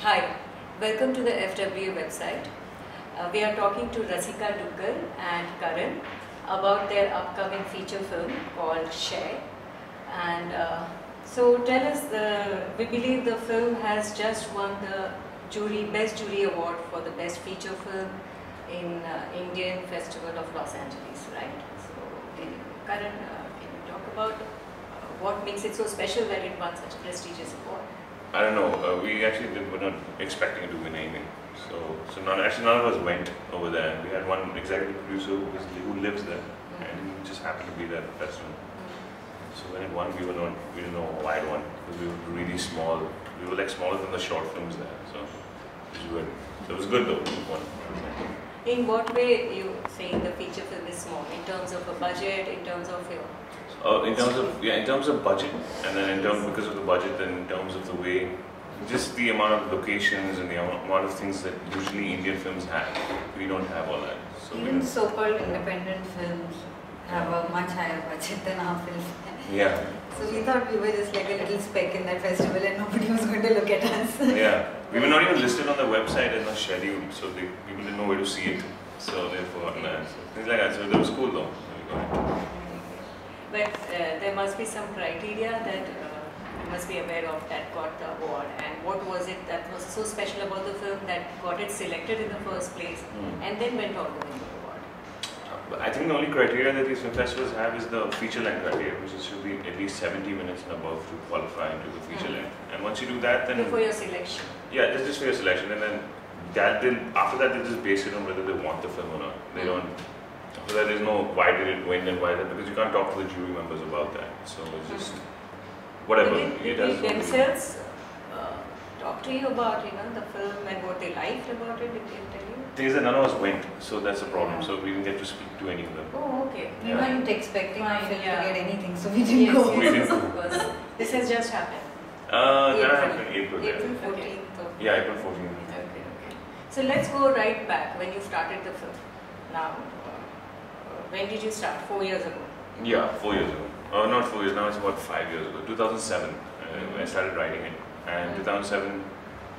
Hi, welcome to the FW website. We are talking to Rasika Duggal and Karan about their upcoming feature film called Share. And so tell us, we believe the film has just won the Best Jury Award for the Best Feature Film in Indian Festival of Los Angeles, right? So Karan, can you talk about what makes it so special that it won such a prestigious award? I don't know. We actually were not expecting to win anything. So none of us went over there. We had one executive producer who lives there, and he just happened to be there at the festival. So when it won, we didn't know why it won, because we were really small. We were like smaller than the short films there. So it was good. So it was good though. It won. In what way you saying the feature film is small? In terms of a budget, in terms of your? In terms of budget, and then because of the budget, then in terms of the way, just the amount of locations and the amount of things that usually Indian films have, we don't have all that. So even so-called independent films have a much higher budget than our films. Yeah. So we thought we were just like a little speck in that festival, and nobody was going to look at us. Yeah, we were not even listed on the website as a schedule, so people didn't know where to see it. So they forgot that. So things like that. So that was cool though. But there must be some criteria that you must be aware of that got the award. And what was it that was so special about the film that got it selected in the first place and then went on to win the award? I think the only criteria that these film festivals have is the feature length criteria, which should be at least 70 minutes and above to qualify into the feature length. And once you do that, then before your selection. Yeah, that's just for your selection, and then after that they just base it on whether they want the film or not. They don't. So that there's no why did it win and why that, because you can't talk to the jury members about that. So it's just whatever. Did they themselves talk to you about the film and what they liked about it? Did they tell you? The thing is that none of us went, so that's the problem. So we didn't get to speak to any of them. Oh, okay. We weren't expecting our film to get anything, so we didn't go. We didn't go. Because this has just happened. That happened in April. April 14th. Yeah, April 14th. Okay. So let's go right back when you started the film. Now, when did you start? 4 years ago? Yeah, 4 years ago. Not 4 years, now it's about 5 years ago. 2007, I started writing it. And 2007,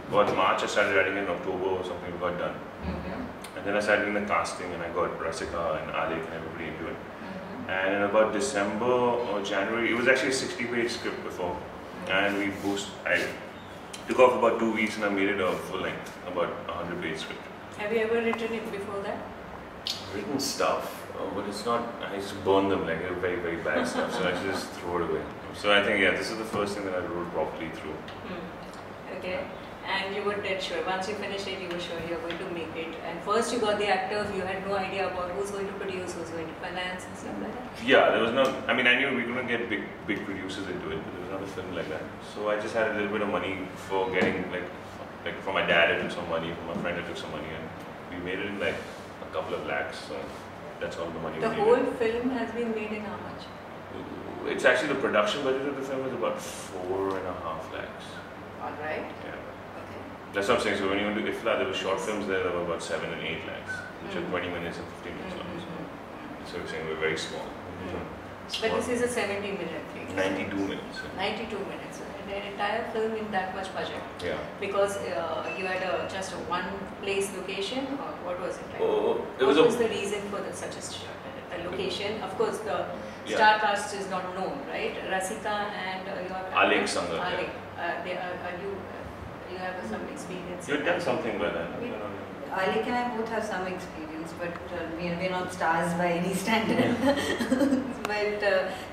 about March, I started writing it. In October or something, we got done. And then I started doing the casting, and I got Rasika and Alec and everybody into it. And in about December or January, it was actually a 60-page script before. And I took off about 2 weeks and I made it a full length, about 100-page script. Have you ever written it before that? Written stuff. But it's not, I used to burn them like very, very bad stuff, so I just throw it away. So I think, this is the first thing that I wrote properly through. Okay, and you were dead sure, once you finished it, you were sure you were going to make it. And first you got the actors, you had no idea about who's going to produce, who's going to finance and stuff like that? Yeah, there was no, I mean, I knew we couldn't get big producers into it, but there was not a film like that. So I just had a little bit of money for getting, like from my dad I took some money, from my friend I took some money, and we made it in like a couple of lakhs. So that's all the money we needed. The whole film has been made in how much? It's actually the production budget of the film is about 4.5 lakhs. Alright. Yeah. Okay. That's what I'm saying. So when you do IFLA, there were short films there that were about 7 and 8 lakhs, which are 20 minutes and 15 minutes long. So we're saying we're very small. But this is a 70-minute thing. 92 minutes. 92 minutes. The entire film in that much budget. Yeah. Because you had just a one-place location, or what was it? Like? What was the reason for such a location? Of course, the star cast is not known, right? Rasika and your Alec Sangar. Alec. You have some experience. You've done something by then. Alec and I both have some experience, but we're not stars by any standard. But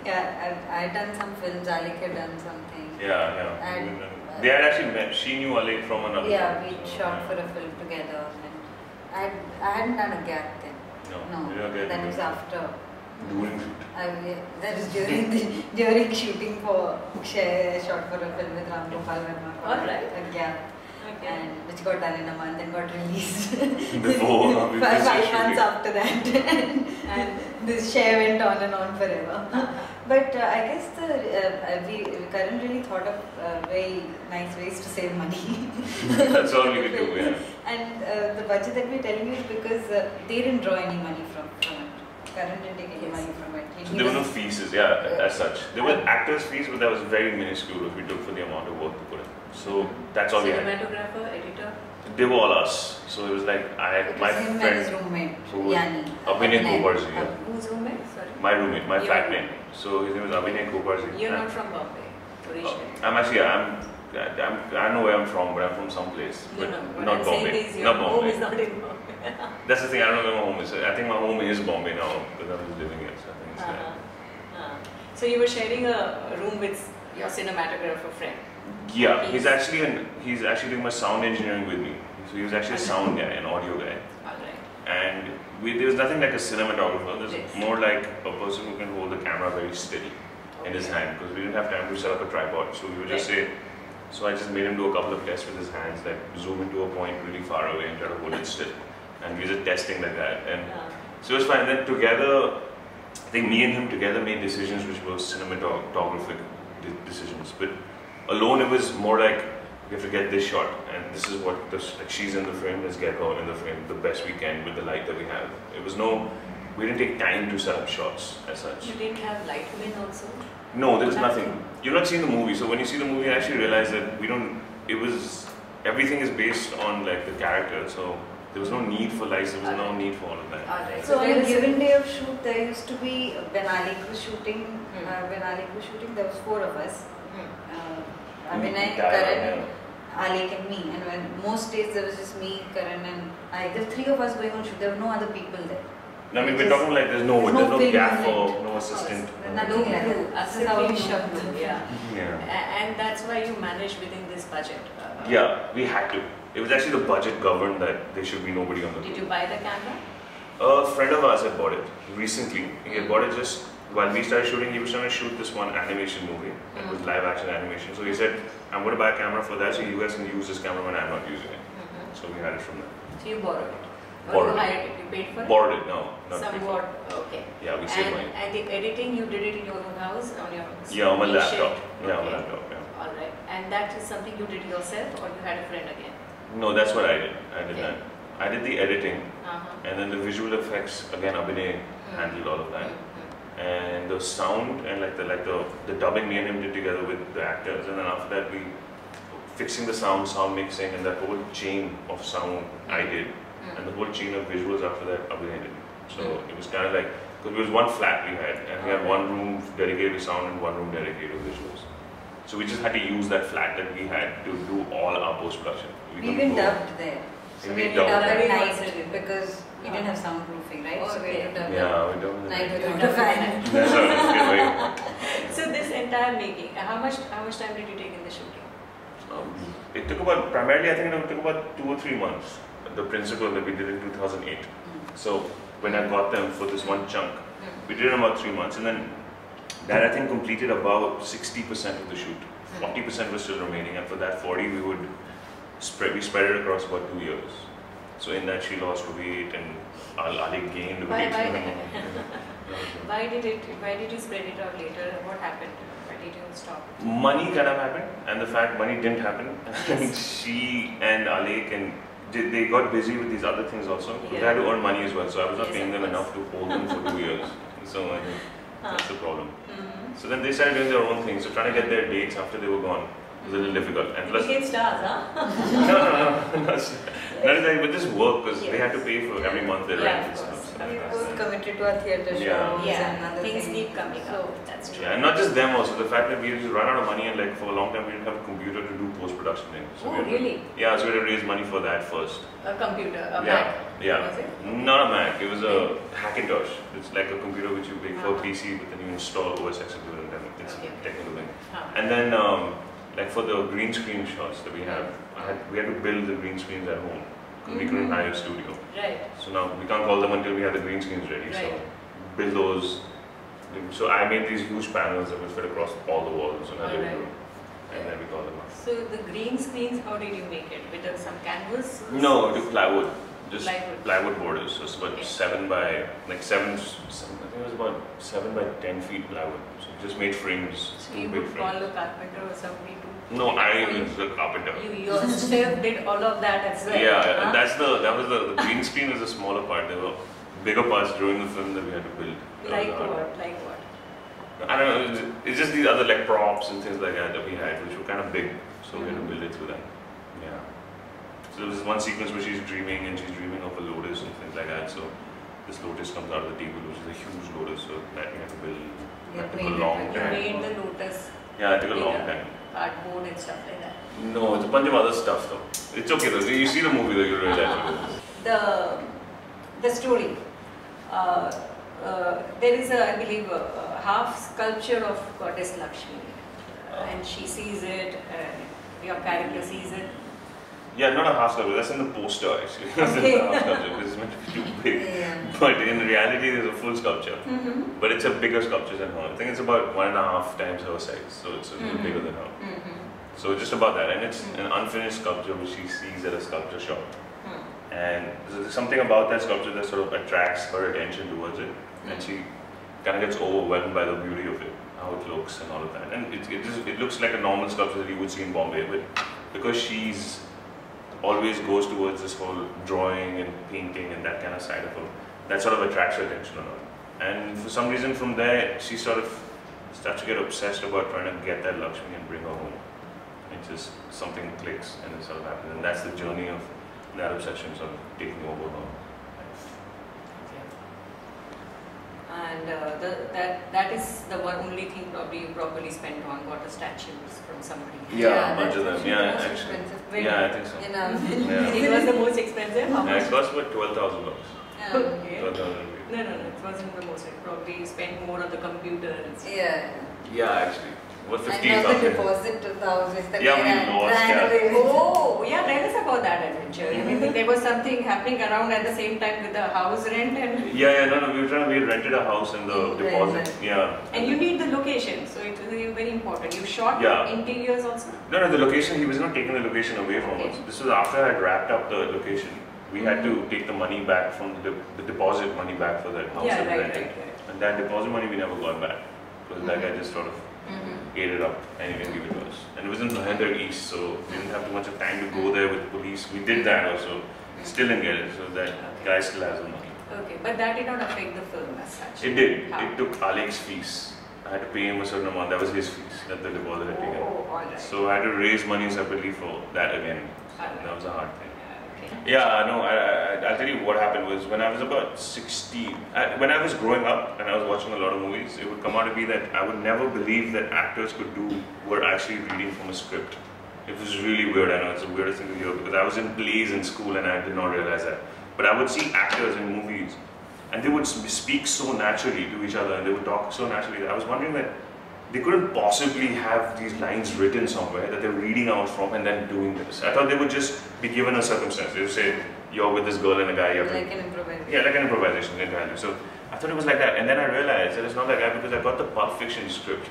I had done some films, Alec had done something. Yeah. And they had actually met. She knew Alec from another film. Yeah, we shot for a film together. And I hadn't done a gap then. No, that was after. During shoot. That was during shooting for Share. I shot for a film with Ram Gopal Verma. Alright. A gap. Okay. And which got done in a month and got released. Before. 5 months after that. And this Share went on and on forever. But I guess we Karan really thought of very nice ways to save money. That's all we could do, yeah. And the budget that we're telling you is because they didn't draw any money from it. Karan didn't take any money from it. So there were no fees, as such. There were actors' fees, but that was very minuscule if we took for the amount of work to put in. So that's all we had. Cinematographer, editor? They were all us. So it was like my him and friend, his roommate, who was Yanni. Abhinay Koparji. Whose roommate? Sorry. My roommate, my Your flatmate. So his name is Abhinay Koparji. You're not from Bombay, originally. I'm actually, I don't know where I'm from, but I'm from someplace. But What not I'm saying Bombay. is your Not home Bombay. is not in Bombay. That's the thing, I don't know where my home is. I think my home is Bombay now because I'm just living here. So I think it's there. So you were sharing a room with your cinematographer friend. Yeah, he's actually doing my sound engineering with me. So he was actually a sound guy, an audio guy. Alright. And there was nothing like a cinematographer. There's Yes. more like a person who can hold the camera very steady in his hand because we didn't have time to set up a tripod. So we would just say, so I just made him do a couple of tests with his hands, like zoom into a point really far away and try to hold it still. And we were just testing like that. And so it was fine. Then together, I think me and him together made decisions which were cinematographic decisions. But alone, it was more like we have to get this shot, and this is what like she's in the frame. Let's get her in the frame the best we can with the light that we have. We didn't take time to set up shots as such. You didn't have lightmen also? No, there was nothing. You've not seen the movie, so when you see the movie, you actually realize that everything is based on like the character. So there was no need for lights. There was no need for all of that. Alright. So on a given day of shoot, there used to be when Ali was shooting. There was 4 of us. Abhinay, Karan, Alek and me. And when most days there was just me, Karan and I. There were 3 of us going on shoot. There were no other people there. I mean, we're talking like there's no gaffer, no assistant. Nothing like that. This is how we shot. Yeah. Yeah. And that's why you managed within this budget. Yeah, we had to. It was actually the budget governed that there should be nobody on the Did you buy the camera? A friend of ours had bought it recently. He had bought it just while we started shooting. He was trying to shoot this one animation movie. It was live action animation. So he said, I'm going to buy a camera for that so you guys can use this camera when I'm not using it. So we had it from there. So you borrowed it? Or Borrowed you it. hired it? You paid for it? Borrowed it, no. Not paid for Somewhat, it. okay. Yeah, we saved money. And the editing, you did it in your own house? On your Yeah, on my laptop. shift? Yeah, on Okay. my laptop, yeah. Alright. And that is something you did yourself or you had a friend again? No, that's what I did. I did Okay. that. I did the editing Uh-huh. and then the visual effects, again, Abhinay handled all of that. And the sound and like the dubbing me and him did together with the actors, and then after that we fixing the sound mixing, and that whole chain of sound I did, and the whole chain of visuals after that Abhinay did. So it was kind of like, because it was one flat we had, and we had one room dedicated to sound and one room dedicated to visuals. So we just had to use that flat that we had to do all our post production. We even dubbed there. So we dubbed at night because we didn't have soundproofing, right? So we had to dub yeah, we don't. night without a fan. That's how it's getting. So this entire making, how much time did you take in the shooting? It took about, primarily I think it took about 2 or 3 months. The principal that we did in 2008. So when I got them for this one chunk, we did it in about 3 months, and then that I think completed about 60% of the shoot. 40% was still remaining, and for that 40 we spread it across about 2 years. So in that she lost weight and Ali gained weight. Why did you spread it out later? What happened? Why did you stop? Money kind of happened, and the fact money didn't happen. And she and Alek and they got busy with these other things also. They had to earn money as well, so I was not paying them enough to hold them for 2 years. So I think that's the problem. So then they started doing their own thing. So trying to get their dates after they were gone was a little difficult. And plus, Became stars, huh? no, but this work because they had to pay for every month their rent and stuff. So We that's both it. committed to our theatre shows and other things things. keep coming up. That's true. Yeah, and not just them also. The fact that we just run out of money and like for a long time we didn't have a computer to do post-production things. So Oh, we had to- really? Yeah, so we had to raise money for that first. A computer, a Yeah, Mac. yeah. Was it? Not a Mac. It was a Hackintosh. It's like a computer which you make for a PC, but then you install OS X into it, and then it's a technical thing. And then, like for the green screen shots that we have, we had to build the green screens at home because we couldn't hire a studio. Right. So now we can't call them until we have the green screens ready. So build those. So I made these huge panels that would fit across all the walls in our living room, and then we call them up. So the green screens, how did you make it? With some canvas? No, to plywood. Just Plywood. plywood borders. So it's about 7 by like 7. I think it was about 7 by 10 feet plywood. So we just made frames. So Two you big would call frames. a carpenter or somebody to... No, I was the carpenter. You yourself did all of that as well. Yeah, huh? that was the green screen was the smaller part. There were bigger parts during the film that we had to build. Like what? Like what? I don't know, it's just these other like props and things like that we had, which were kind of big, so we had to build it through that. Yeah. So there was this one sequence where she's dreaming and she's dreaming of a lotus and things like that. So this lotus comes out of the table, which is a huge lotus, so that we had to build. That took a long You time. made the lotus. Yeah, it took a long time. Cardboard and stuff like that. No, it's a bunch of other stuff though. It's okay though. You see the movie though, you'll realize what it is. The story. There is I believe, a half sculpture of Goddess Lakshmi, and she sees it, your character sees it. Yeah, not a half sculpture, that's in the poster actually. It's Okay. a half sculpture because it's meant to be too big. Yeah. But in reality, there's a full sculpture. But it's a bigger sculpture than her. I think it's about 1.5 times her size, so it's a little bigger than her. So just about that, and it's an unfinished sculpture which she sees at a sculpture shop. And there's something about that sculpture that sort of attracts her attention towards it, and she kind of gets overwhelmed by the beauty of it, how it looks and all of that. And it looks like a normal sculpture that you would see in Bombay, but because she's always goes towards this whole drawing and painting and that kind of side of her, that sort of attracts her attention a lot. And for some reason from there, she sort of starts to get obsessed about trying to get that Lakshmi and bring her home. It just, something clicks and it sort of happens. And that's the journey of that obsession sort of taking over her life. And that is the one only thing probably you properly spent on, got a statues from somebody. Yeah, a bunch of that's them. Yeah, most actually. expensive. Yeah, I think so. You know. Yeah. It was the most expensive? How Yeah, much? it cost about $12,000. Okay. 12,000. No, it wasn't the most. Probably you spent more on the computer and stuff. Yeah. Yeah, actually. What, And now the 15,000? deposit to the house is the Yeah, we guy lost, ran yeah. away with. Oh, yeah, tell us about that adventure. I mean, there was something happening around at the same time with the house rent and No, we had rented a house and the deposit. Right. Yeah. and you need the location, so it was very important. You shot Yeah. interiors also? No, the location, he was not taking the location away from Okay. us. This was after I had wrapped up the location. We had to take the money back from the deposit money back for that house Yeah, that we right, rented. right. And that deposit money we never got back. Because that guy just sort of ate it up and he didn't give it to us. And it was in Bhander East, so we didn't have too much of time to go there with police. We did that also. Still didn't get it, so that guy still has the money. Okay, but that did not affect the film as such. It did. How? It took Alex's fees. I had to pay him a certain amount. That was his fees that the deposit had taken. Oh, alright. So I had to raise money separately for that again. Alright. That was a hard thing. Okay. Yeah, no, I'll tell you what happened was when I was about 16, when I was growing up and I was watching a lot of movies, it would come out to be that I would never believe that actors could do were actually reading from a script. It was really weird. I know it's the weirdest thing to hear because I was in plays in school and I did not realize that. But I would see actors in movies and they would speak so naturally to each other and they would talk so naturally that I was wondering that they couldn't possibly have these lines written somewhere that they're reading out from and then doing this. I thought they would just be given a circumstance. They would say, you're with this girl and a guy. You have to, Like an improvisation. yeah, like an improvisation entirely. So I thought it was like that. And then I realized that it's not like that because I got the Pulp Fiction script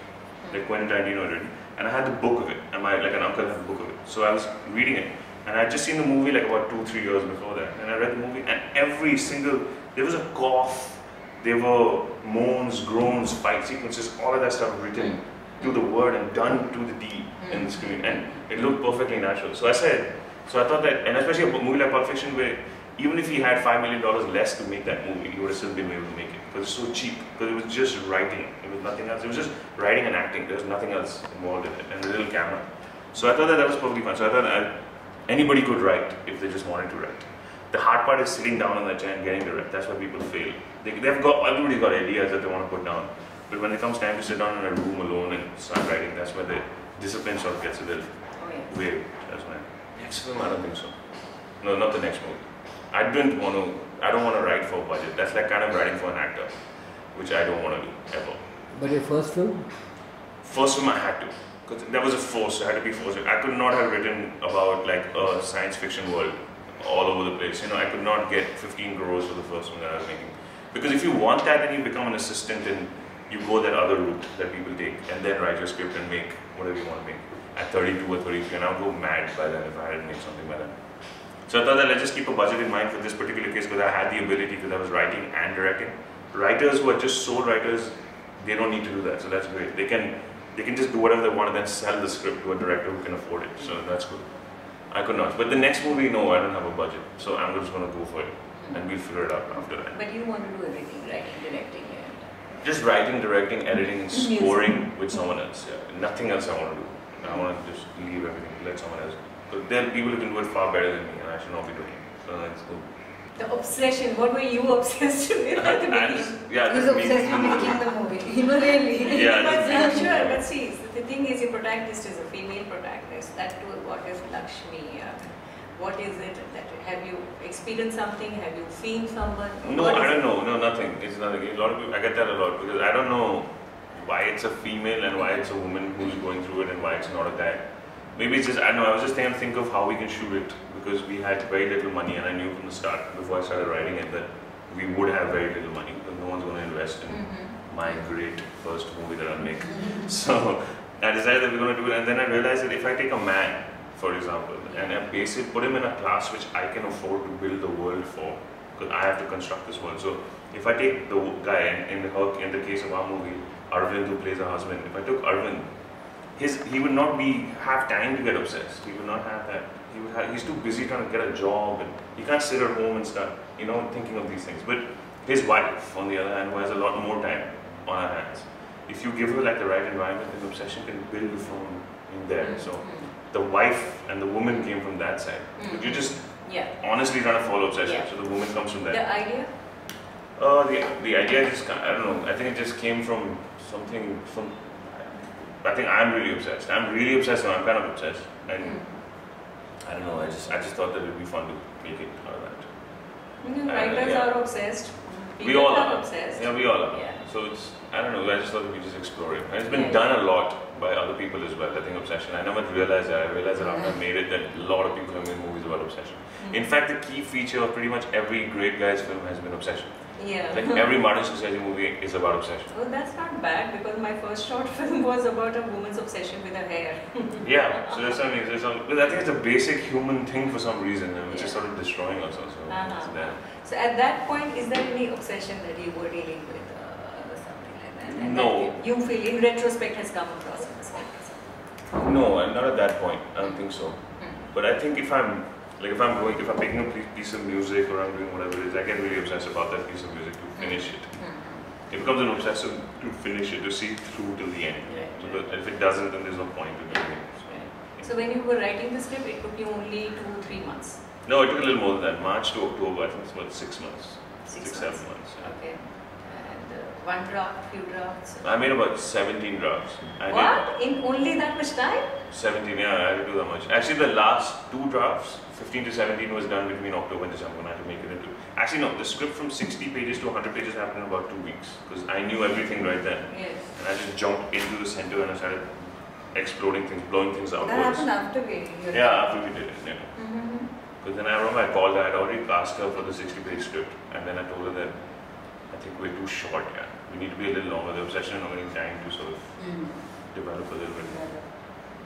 that Quentin Tarantino had written. And I had the book of it. And like an uncle had the book of it. So I was reading it. And I had just seen the movie like about 2-3 years before that. And I read the movie and every single, there was a cough. There were moans, groans, fight sequences, all of that stuff written to the word and done to the D in the screen. And it looked perfectly natural. So I thought that, and especially a movie like Pulp Fiction where even if he had $5 million less to make that movie, he would have still been able to make it. Because it's so cheap. Because it was just writing. It was nothing else. It was just writing and acting. There was nothing else involved in it. And a little camera. So I thought that was perfectly fun. So I thought anybody could write if they just wanted to write. The hard part is sitting down on the chair and getting to write. That's why people fail. Everybody's got ideas that they want to put down. But when it comes time to sit down in a room alone and start writing, that's where the discipline sort of gets a little weird. That's why. Next film, I don't think so. No, not the next movie. I don't want to write for a budget. That's like kind of writing for an actor, which I don't want to do, ever. But your first film? First film I had to. Because that was a force, I had to be forced. I could not have written about like a science fiction world all over the place. I could not get 15 crores for the first one that I was making. Because if you want that, then you become an assistant and you go that other route that people take and then write your script and make whatever you want to make. At 32 or 33, and I would go mad by then if I hadn't made something by then. So I thought that let's just keep a budget in mind for this particular case because I had the ability because I was writing and directing. Writers who are just sole writers, they don't need to do that, so that's great. They can just do whatever they want and then sell the script to a director who can afford it, so that's good. I could not. But the next movie, no, I don't have a budget, so I'm just going to go for it and we'll figure it out after that. But you want to do everything, writing, directing, and Just writing, directing, editing, and Music. scoring with someone else. Yeah. Nothing else I want to do. I want to just leave everything, let someone else. But there are people who can do it far better than me, and I should not be doing it. So that's cool. The obsession, what were you obsessed with at the beginning? Yeah, He's just obsessed with making the movie. Really. Yeah, But just I'm making- sure, but see, the thing is, your protagonist is a female protagonist. That too, what is Lakshmi? What is it that, have you experienced something? Have you seen someone? No, What I is don't it? know. No, nothing. It's nothing. A lot of people, I get that a lot because I don't know why it's a female and why it's a woman who's going through it and why it's not a guy. Maybe it's just, I don't know, I was just trying to think of how we can shoot it because we had very little money and I knew from the start before I started writing it that we would have very little money because no one's going to invest in my great first movie that I'll make. So I decided that we're going to do it, and then I realized that if I take a man, for example, and I put him in a class which I can afford to build the world for, because I have to construct this world. So if I take the guy, in the case of our movie, Arvind, who plays a husband, if I took Arvind, he would not have time to get obsessed. He would not have that. He's too busy trying to get a job, and he can't sit at home and start, thinking of these things. But his wife, on the other hand, who has a lot more time on her hands, if you give her like the right environment, an obsession can build from in there. So the wife and the woman came from that side. But you're just honestly trying to follow obsession. Yeah. So the woman comes from there. The idea? The idea just, I don't know, I think it just came from something, I think I'm really obsessed. I'm really obsessed and I'm kind of obsessed. And I don't know, I just thought that it would be fun to make it out of that. Writers yeah. are obsessed. We all People are. obsessed. Yeah, we all are. Yeah. So it's, I don't know, I just thought that we just explore it. And it's been done a lot by other people as well, I think obsession. I never realized that. I realized that after I made it that a lot of people have made movies about obsession. In fact, the key feature of pretty much every great guy's film has been obsession. Yeah. Like every Martin Scorsese movie is about obsession. Well, that's not bad because my first short film was about a woman's obsession with her hair. Yeah, so that's what I mean. But I think it's a basic human thing for some reason, and which is sort of destroying us also. It's there. So at that point, is there any obsession that you were dealing with or something like that? And No. that you feel in retrospect has come across in this case? No, I'm not at that point. I don't think so. But I think if I'm picking a piece of music or I'm doing whatever it is, I get really obsessed about that piece of music to finish it. It becomes an obsession to finish it, to see it through till the end. Because if it doesn't, then there's no point in doing it. So when you were writing the script, it took you only 2-3 months? No, it took a little more than that. March to October, I think it's about 6 months. 6-7 months. Yeah. Okay. And one draft, few drafts? I made about 17 drafts. What? In only that much time? 17, yeah, I had to do that much. Actually, the last 2 drafts, 15 to 17, was done between October and December, and I had to make it into... Actually, no, the script from 60 pages to 100 pages happened in about 2 weeks, because I knew everything right then. Yes. And I just jumped into the center and I started exploding things, blowing things outwards. That happened after we Yeah, after we did it, yeah. Because then I remember I called her, I had already cast her for the 60-page script, and then I told her that I think we're too short, yeah. We need to be a little longer. The obsession is not getting time to sort of develop a little bit.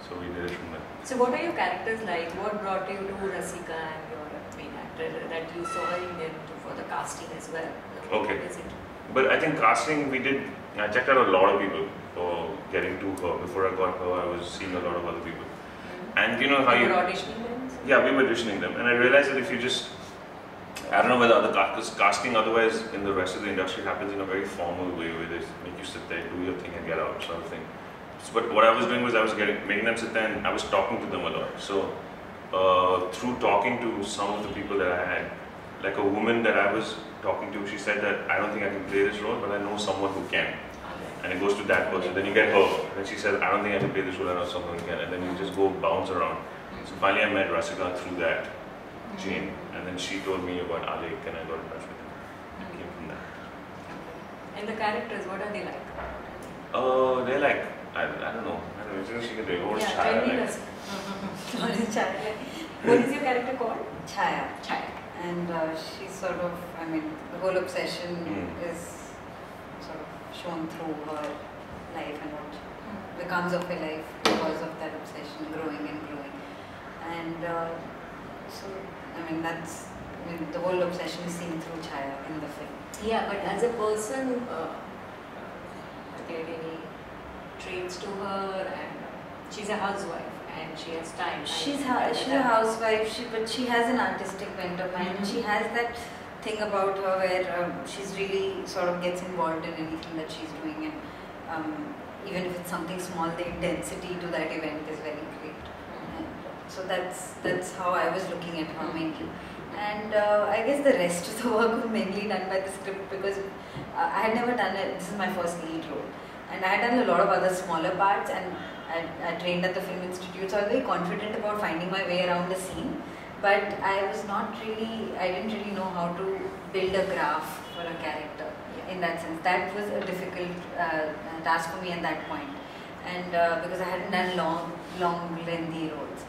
So we did it from there. So what are your characters like? What brought you to Rasika and your main actor that you saw in for the casting as well? Okay. What is it? But I think casting, I checked out a lot of people for getting to her. Before I got her, I was seeing a lot of other people. And you know how you were auditioning them? Yeah, we were auditioning them. And I realized that if you just, I don't know whether other casting otherwise in the rest of the industry happens in a very formal way where they make you sit there, do your thing and get out sort of thing. But what I was doing was I was making them sit there and I was talking to them a lot. So through talking to some of the people that I had, like a woman that I was talking to, she said that I don't think I can play this role, but I know someone who can. And it goes to that person. Then you get her. And she said, I don't think I can play this role, I know someone who can. And then you just go bounce around. So finally I met Rasika through that chain. And then she told me about Alek and I got in touch with her. It came from that. And the characters, what are they like? They're like, I don't know. I think she can do it. Yeah, tell me this. What is your character called? Chaya. Chaya. And she's sort of, the whole obsession is sort of shown through her life and what becomes of her life because of that obsession growing and growing. And the whole obsession is seen through Chaya in the film. Yeah, but as a person, are there any traits to her? And she's a housewife and she has time. She's a housewife, but she has an artistic bent of mind. She has that thing about her where she's really sort of gets involved in anything that she's doing, and even if it's something small, the intensity to that event is very great. And so that's how I was looking at her mainly. And I guess the rest of the work was mainly done by the script, because I had never done it. This is my first lead role, and I had done a lot of other smaller parts, and I trained at the Film Institute, so I was very confident about finding my way around the scene. But I didn't really know how to build a graph for a character in that sense. That was a difficult task for me at that point, and because I hadn't done long, lengthy roles.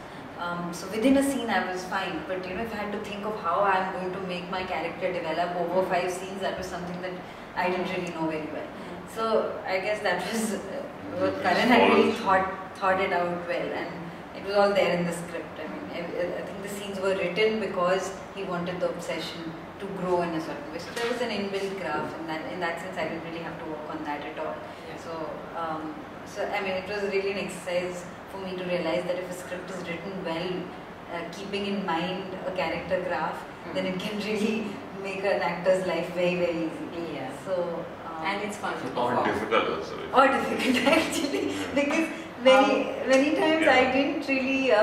So within a scene I was fine, but if I had to think of how I'm going to make my character develop over 5 scenes, that was something that I didn't really know very well. So I guess that was what Karan had really thought it out well, and it was all there in the script. I mean, I think the scenes were written because he wanted the obsession to grow in a certain way. So there was an inbuilt graph, and in that sense I didn't really have to work on that at all. Yeah. So I mean, it was really an exercise for me to realize that if a script is written well, keeping in mind a character graph, then it can really make an actor's life very, very easy. Yeah. So and it's fun to Or perform. difficult also. Or difficult actually, because many times I didn't really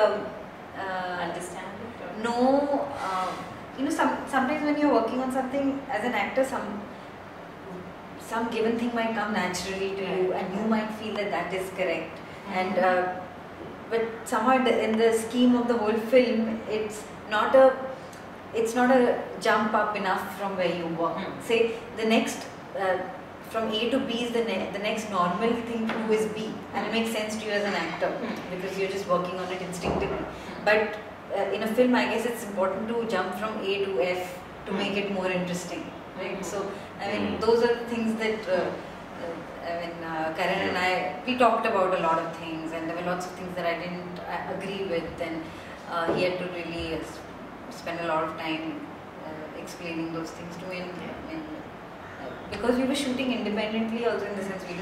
Understand it? Or? know. Sometimes when you're working on something as an actor, some given thing might come naturally to you, and you might feel that is correct. And but somehow in the scheme of the whole film, it's not a jump up enough from where you work. Say the next from A to B is the next normal thing to do is B, and it makes sense to you as an actor because you're just working on it instinctively. But in a film, I guess it's important to jump from A to F to make it more interesting, right? So I mean, those are the things that Karan and we talked about a lot of things, and there were lots of things that I didn't agree with, and he had to really spend a lot of time explaining those things to me. And because we were shooting independently, also in the sense we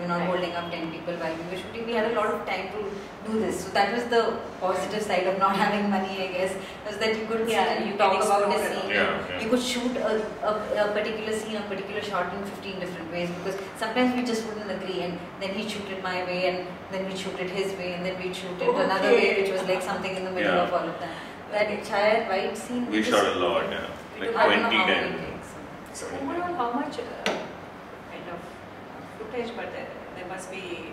were not holding up 10 people while we were shooting. We had a lot of time to do this. So that was the positive side of not having money, I guess, was that you could talk about a scene. You could shoot a particular scene, a particular shot in 15 different ways, because sometimes we just wouldn't agree, and then he'd shoot it my way, and then we'd shoot it his way, and then we'd shoot it another way, which was like something in the middle of all of that. That Chai and White scene, we shot a lot, like 20 times. So overall, how much kind of footage, but there must be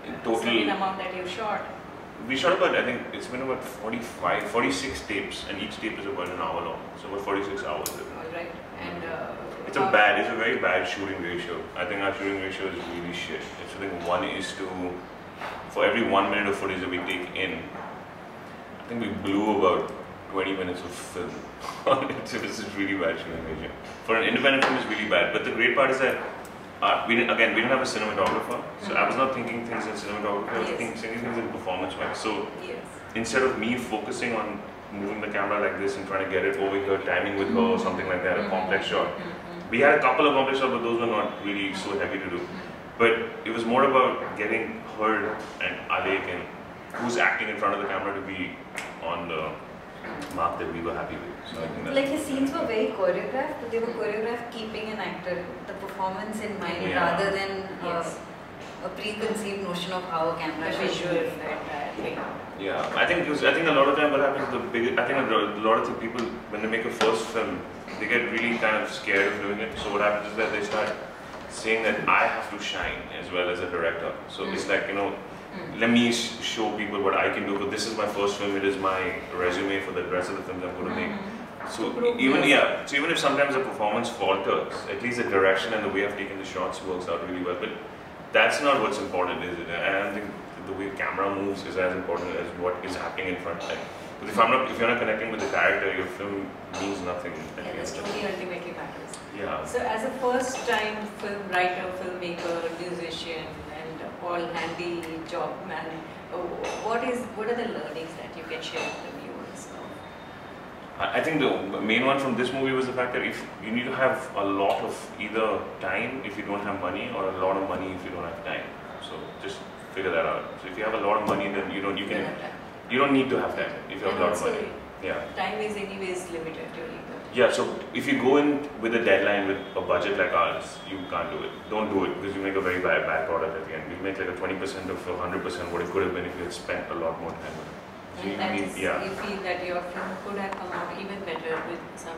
in a total certain amount that you shot. We shot about, I think it's been about 46 tapes, and each tape is about an hour long, so about 46 hours. Alright, and it's a very bad shooting ratio. I think our shooting ratio is really shit. It's I think 1:2, for every 1 minute of footage that we take in, I think we blew about 20 minutes of film. It's a really bad shooting ratio. For an independent film, it's really bad. But the great part is that we didn't have a cinematographer, so I was not thinking things in cinematography. I was thinking things in performance-wise. So instead of me focusing on moving the camera like this and trying to get it over here, timing with her or something like that, a complex shot. We had a couple of complex shots, but those were not really so heavy to do. But it was more about getting her and Alek and who's acting in front of the camera to be on the mark that we were happy with. So I think that's like his scenes were very choreographed, but they were choreographed keeping an actor, the performance in mind, rather than a preconceived notion of how a camera should shoot. Yeah, I think a lot of time what happens a lot of the people, when they make a first film, they get really kind of scared of doing it. So what happens is that they start saying that I have to shine as well as a director. So it's like, let me show people what I can do, but this is my first film, it is my resume for the rest of the films I'm going to make. So even if sometimes the performance falters, at least the direction and the way I've taken the shots works out really well. But that's not what's important, is it? I don't think the way camera moves is as important as what is happening in front. But if you're not connecting with the character, your film means nothing. Yeah, the story ultimately matters. Yeah. So as a first-time film writer, filmmaker, musician, and all-handy job man, what are the learnings that you can share with the viewers? I think the main one from this movie was the fact that if you need to have a lot of either time if you don't have money, or a lot of money if you don't have time. So just figure that out. So if you have a lot of money, then you don't need to have time if you have a lot of money. Yeah. Time is anyways limited during the. Yeah, so if you go in with a deadline with a budget like ours, you can't do it. Don't do it because you make a very bad product at the end. You make like a 20% of 100% what it could have been if you had spent a lot more time on it. So You feel that your film could have come out even better with some.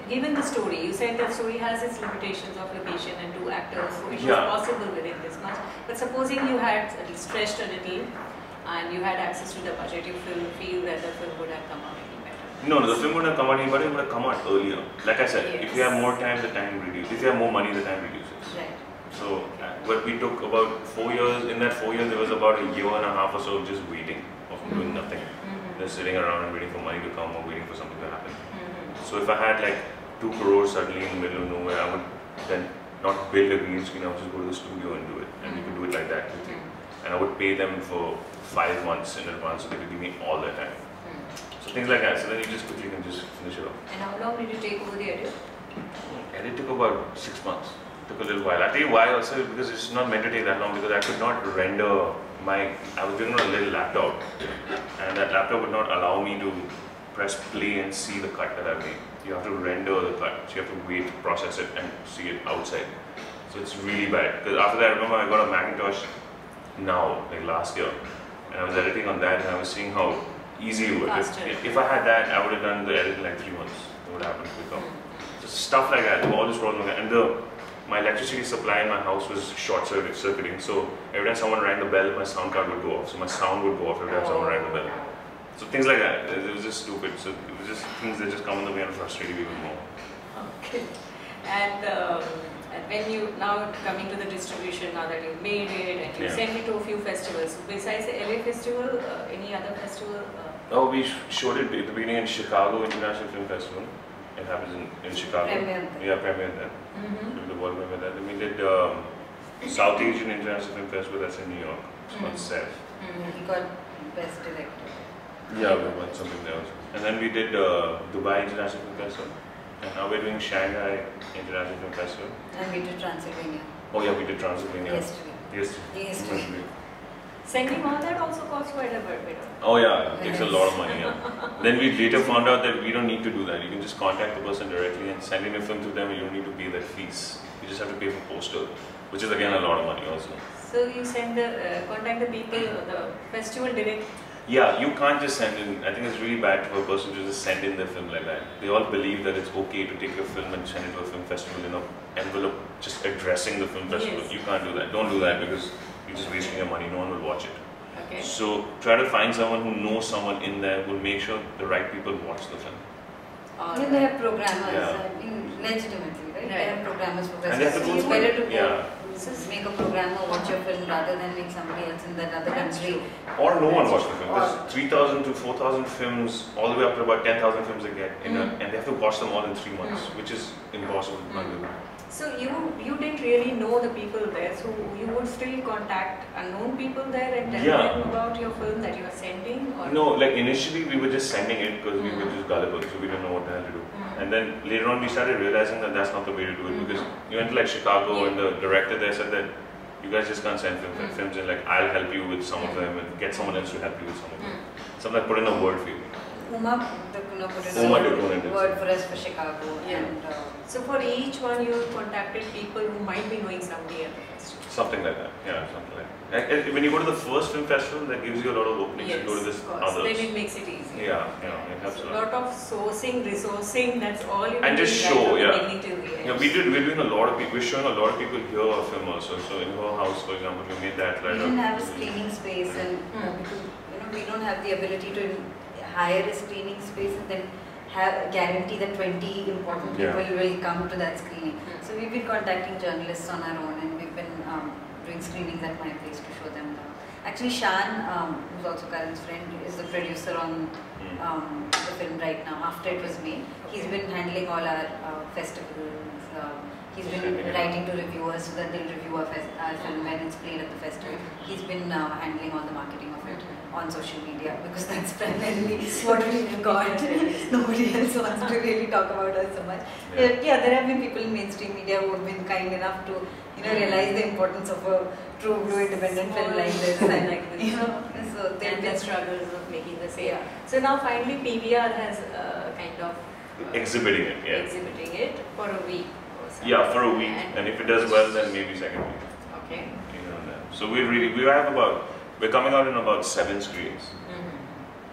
Given the story, you said that story has its limitations of location and 2 actors, so it was possible within this much. But supposing you had stretched a little and you had access to the budget, you feel that the film would have come out any better? No, the film wouldn't have come out any better, it would have come out earlier. Like I said, if you have more time, the time reduces. If you have more money, the time reduces. Right. So, what we took about 4 years, in that 4 years, there was about a year and a half or so of just waiting, of doing nothing. Just sitting around and waiting for money to come or waiting for something to happen. So if I had like 2 crores suddenly in the middle of nowhere, I would then not build a green screen, I would just go to the studio and do it. And we could do it like that quickly. And I would pay them for 5 months in advance so they could give me all their time. So things like that. So then you just quickly can just finish it off. And how long did you take over the edit? Edit took about 6 months. Took a little while. I'll tell you why also, because it's not meant to take that long, because I could not render I was doing it on a little laptop, and that laptop would not allow me to press play and see the cut that I made. You have to render the cut, so you have to wait, process it, and see it outside. So it's really bad. Because after that, I remember I got a Macintosh now, like last year, and I was editing on that, and I was seeing how easy it was. If I had that, I would have done the edit in like 3 months. It would happen quicker. So stuff like that, all this problems like that. And my electricity supply in my house was short-circuiting, so every time someone rang the bell, my sound card would go off. So my sound would go off every time someone rang the bell. So things like that. It was just stupid. So it was just things that just come in the way and frustrate you even more. Okay. And when you now coming to the distribution, now that you've made it and you sent it to a few festivals. Besides the LA festival, any other festival? Oh, we showed it at the beginning in Chicago International Film Festival. It happens in Chicago. Premiere there. The world premiere there. Then we did South Asian International Film Festival, that's in New York. It's called SEF. He got Best Director. Yeah, we won something there also. And then we did Dubai International Film Festival. And now we're doing Shanghai International Film Festival. And we did Transylvania. Oh yeah, we did Transylvania. Yesterday. Sending all that also costs quite a bit. Oh yeah, it takes a lot of money. Then we later found out that we don't need to do that. You can just contact the person directly and send in a film to them. You don't need to pay that fees. You just have to pay for postal, which is again a lot of money also. So you send contact the people, the festival direct. Yeah, you can't just send in. I think it's really bad for a person to just send in their film like that. They all believe that it's okay to take your film and send it to a film festival in an envelope just addressing the film festival. You can't do that. Don't do that because you're just wasting your money. No one will watch it. Okay. So try to find someone who knows someone in there who will make sure the right people watch the film. Then they have programmers, legitimately, right? They have programmers for festivals. So it's better to make a programmer watch your film rather than make somebody else in that other country. Or no one watch the film. There's 3,000 to 4,000 films, all the way up to about 10,000 films they get, and they have to watch them all in 3 months, which is impossible to do. So you didn't really know the people there, so you would still contact unknown people there and tell them about your film that you are sending? Or? No, like initially we were just sending it because we were just gullible, so we didn't know what the hell to do. And then later on we started realizing that that's not the way to do it, because you went to like Chicago and the director there said that you guys just can't send films and like I'll help you with some of them and get someone else to help you with some of them. So I'm like put in a word for you. Uma put in a word for us for Chicago. And, so for each one you contacted people who might be knowing somebody at the festival? Something like that, something like that. When you go to the first film festival, that gives you a lot of openings to go to this others. Then it makes it easy. It helps a lot. A lot of sourcing, resourcing, that's all you and just show, we're doing a lot of people, we're showing a lot of people here a film also. So in her house, for example, we made that right. We didn't have a screening space and we don't have the ability to hire a screening space and then guarantee that 20 important people will come to that screening. So we've been contacting journalists on our own and we've been doing screenings at my place to show them. Actually Shan, who's also Karan's friend, is the producer on the film right now after it was made. He's been handling all our festivals. He's been writing to reviewers so that they'll review our film when it's played at the festival. He's been handling all the marketing of it on social media because that's primarily what we've got. nobody else wants to really talk about us so much. Yeah, there have been people in mainstream media who have been kind enough to, realize the importance of a true blue independent film like this. And like this. So and the struggles of making the same. Yeah. So now finally PVR has kind of exhibiting it. Yeah. Exhibiting it for a week. Yeah, for a week, and if it does well, then maybe second week. Okay. So we're coming out in about 7 screens.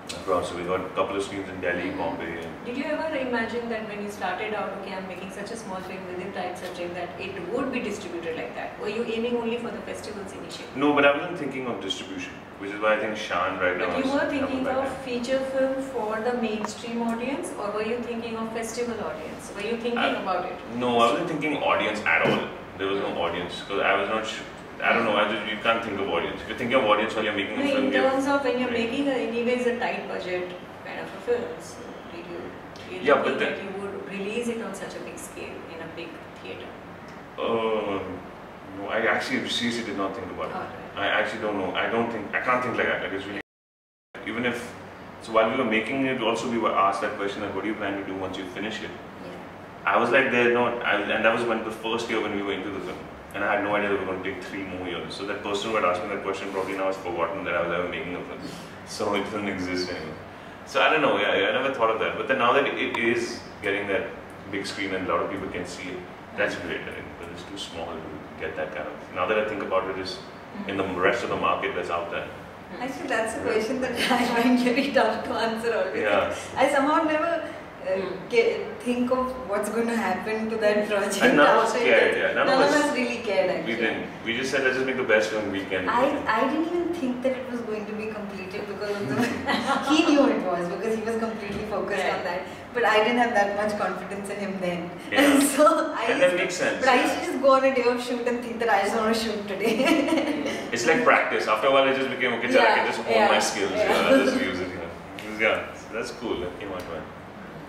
Across. So we got a couple of screens in Delhi, Bombay. Did you ever imagine that when you started out, okay, I'm making such a small film within tight subject that it would be distributed like that? Were you aiming only for the festivals initially? No, but I wasn't thinking of distribution, which is why I think Shan right now. But you were thinking of feature film for the mainstream audience, or were you thinking of festival audience? Were you thinking about it? No, I wasn't thinking audience at all. There was no audience because I was not sure. I don't know, you can't think of audience. If you think of audience while you're making a film, in terms of when you're making anyways a tight budget kind of a film, so did you really think that you would release it on such a big scale in a big theatre? No, I actually seriously did not think about it. I actually don't know. I can't think like that. Like it's really, even if, so while we were making it, also we were asked that question, like, what do you plan to do once you finish it? Yeah. I was like, and that was when the first year when we were into the film. And I had no idea that we were going to take 3 more years. So that person who had asked me that question probably now has forgotten that I was ever making a film. So it doesn't exist anymore. So I don't know, I never thought of that. But then now that it is getting that big screen and a lot of people can see it, that's great. But it's too small to get that kind of. Now that I think about it, is in the rest of the market that's out there. Actually, that's a question that I find very tough to answer always. Yeah. I somehow never think of what's going to happen to that project. And none of us cared, yeah. None of us really cared actually. We didn't. We just said, let's just make the best film we can. I didn't even think that it was going to be completed because of the he knew it was because he was completely focused on that. But I didn't have that much confidence in him then. Yeah. And that makes sense. But I used to just go on a day of shoot and think that I just want to shoot today. It's like practice. After a while it just became, okay, I can just hone my skills. I'll just use it. Yeah, so that's cool. That came out well.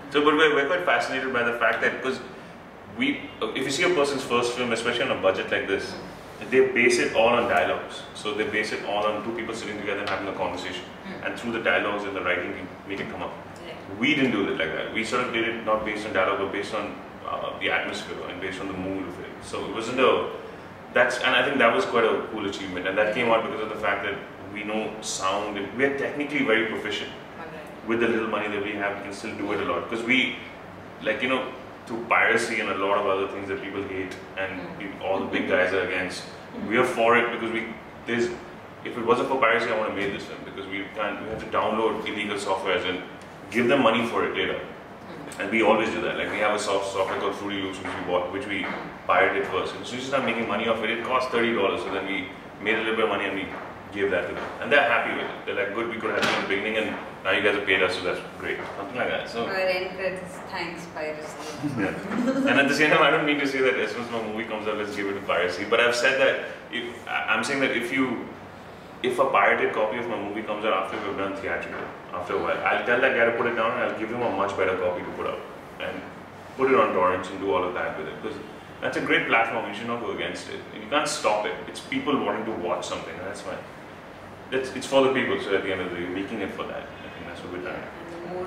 So, but we're quite fascinated by the fact that because if you see a person's first film, especially on a budget like this, they base it all on dialogues. So they base it all on 2 people sitting together and having a conversation. And through the dialogues and the writing, you make it come up. We didn't do it like that. We sort of did it not based on dialogue, but based on the atmosphere and based on the mood of it. So it wasn't and I think that was quite a cool achievement. And that came out because of the fact that we know sound, and we are technically very proficient. With the little money that we have, we can still do it a lot. Because through piracy and a lot of other things that people hate and all the big guys are against, we are for it because if it wasn't for piracy, I would have made this film because we have to download illegal softwares and give them money for it later. And we always do that. Like we have a software called Fruity Loops which we bought, which we pirated first. And as soon as we started making money off it, it cost $30. So then we made a little bit of money and we gave that to them. And they're happy with it. They're like, good, we could have done in the beginning and now you guys have paid us, so that's great. Something like that. So Thanks, piracy. Yeah. And at the same time, I don't mean to say that as soon as my movie comes out, let's give it to piracy. But I've said that, I'm saying that if a pirated copy of my movie comes out after we've done theatrical, after a while, I'll tell that guy to put it down and I'll give him a much better copy to put up. And put it on torrents and do all of that with it. Because that's a great platform, you should not go against it. You can't stop it. It's people wanting to watch something, and that's why. It's for the people, so at the end of the day, you're making it for that. I think that's what we're trying. And the more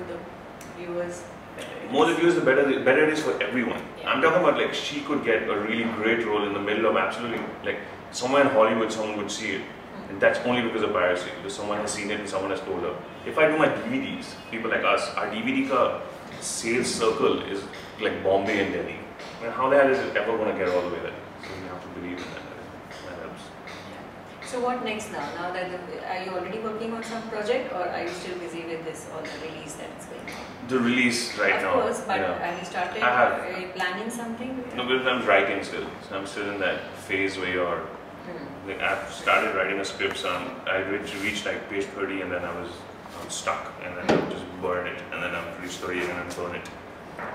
the viewers, the better it is for everyone. Yeah. I'm talking about like she could get a really great role in the middle of absolutely, like somewhere in Hollywood someone would see it. And that's only because of piracy, because someone has seen it and someone has told her. If I do my DVDs, people like us, our DVD sales circle is like Bombay and Delhi. I mean, how the hell is it ever going to get all the way there? So we have to believe in that. That helps. Yeah. So what next now? Now that are you already working on some project, or are you still busy with this or the release that's going on? The release right now. Of course, but have you started planning something? No, because I'm writing still. So I'm still in that phase where you're. Like I've started writing a script, so I reached like page 30, and then I'm stuck, and then I just burn it, and then I've reached 30 and then burn it.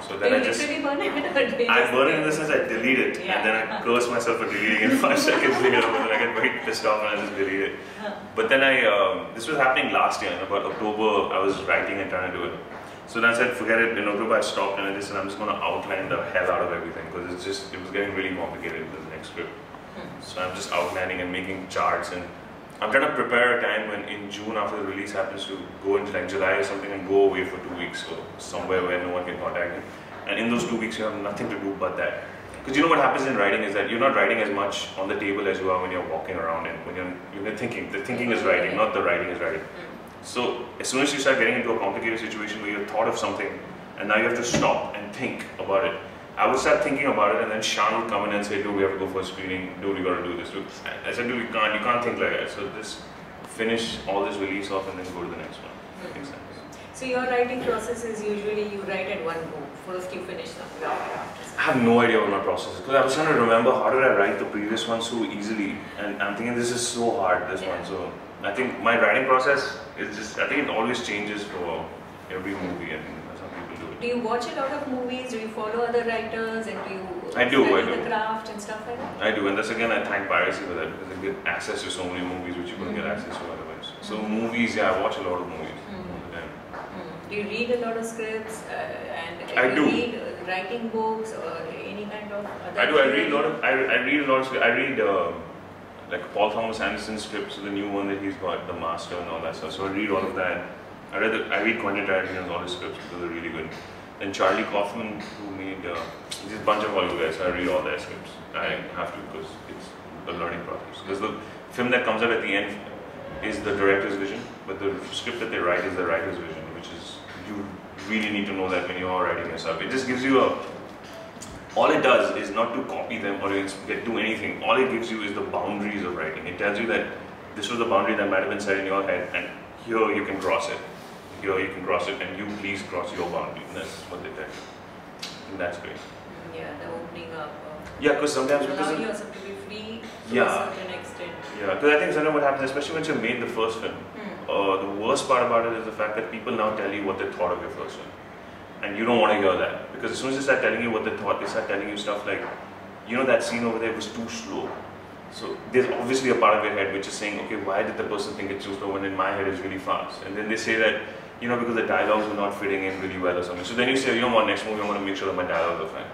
So then I just burn it. I burn it in the sense I delete it, and then I curse myself for deleting it 5 seconds later, but then I get very pissed off and I just delete it. But then this was happening last year, in about October, I was writing and trying to do it. So then I said, forget it, in October I stopped, and I just said, I'm just going to outline the hell out of everything, because it was getting really complicated with the next script. So I'm just outlining and making charts and I'm trying to prepare a time when in June after the release happens to go into like July or something and go away for 2 weeks or somewhere where no one can contact me. And in those 2 weeks you have nothing to do but that. Because you know what happens in writing is that you're not writing as much on the table as you are when you're walking around and when you're thinking. The thinking is writing, not the writing is writing. So as soon as you start getting into a complicated situation where you've thought of something and now you have to stop and think about it, I would start thinking about it and then Shan would come in and say, dude, we have to go for a screening, dude, we got to do this. Dude. I said, dude, you can't think like that. So just finish all this release off and then go to the next one. That makes sense. So your writing process is usually you write at one go. First you finish something after. I have no idea what my process is because I was trying to remember how did I write the previous one so easily, and I'm thinking this is so hard, this one. So I think my writing process is just, I think it always changes for every movie. I think that's how people do it. Do you watch a lot of movies? Do you follow other writers and do you study the craft and stuff like that? I do, and that's again I thank piracy for that because you get access to so many movies which you couldn't get access to otherwise. So movies, yeah, I watch a lot of movies all the time. Do you read a lot of scripts and I do do. you read writing books or any kind of other? I do. I read a lot of. I read a lot of. I read like Paul Thomas Anderson's scripts, the new one that he's got, The Master and all that stuff. So I read all of that. I read Quentin Tarantino's all his scripts because they're really good. And Charlie Kaufman, who made just a bunch of Hollywood guys. So I read all their scripts. I have to because it's a learning process. Because the film that comes out at the end is the director's vision, but the script that they write is the writer's vision, which is you really need to know that when you are writing yourself. It just gives you all it does is not to copy them or do anything. All it gives you is the boundaries of writing. It tells you that this was the boundary that might have been set in your head and here you can cross it. Here you can cross it and you please cross your boundary. That's what they tell you. And that's great. Yeah, the opening up. Yeah, because sometimes allow yourself to be free to yeah, a certain extent. Yeah, because I think sometimes what happens, especially once you've made the first film, the worst part about it is the fact that people now tell you what they thought of your first film. And you don't want to hear that. Because as soon as they start telling you what they thought, they start telling you stuff like, you know, that scene over there was too slow. So there's obviously a part of your head which is saying, okay, why did the person think it's too slow when in my head it's really fast? And then they say that, you know, because the dialogues were not fitting in really well or something. So then you say, you know what, next movie I want to make sure that my dialogues are fine.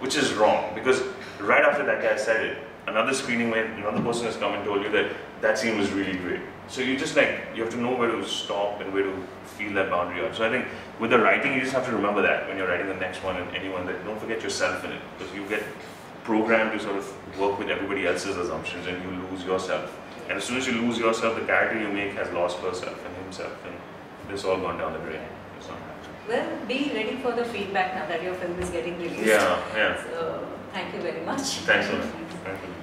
Which is wrong, because right after that guy said it, another screening where another person has come and told you that that scene was really great. So you just like, you have to know where to stop and where to feel that boundary out. So I think with the writing, you just have to remember that when you're writing the next one and anyone, that don't forget yourself in it, because you get programmed to sort of work with everybody else's assumptions and you lose yourself. And as soon as you lose yourself, the character you make has lost herself and himself, and it's all gone down the drain. It's not happening. Well, be ready for the feedback now that your film is getting released. Yeah, yeah. So, thank you very much. Thanks a lot. Thank you.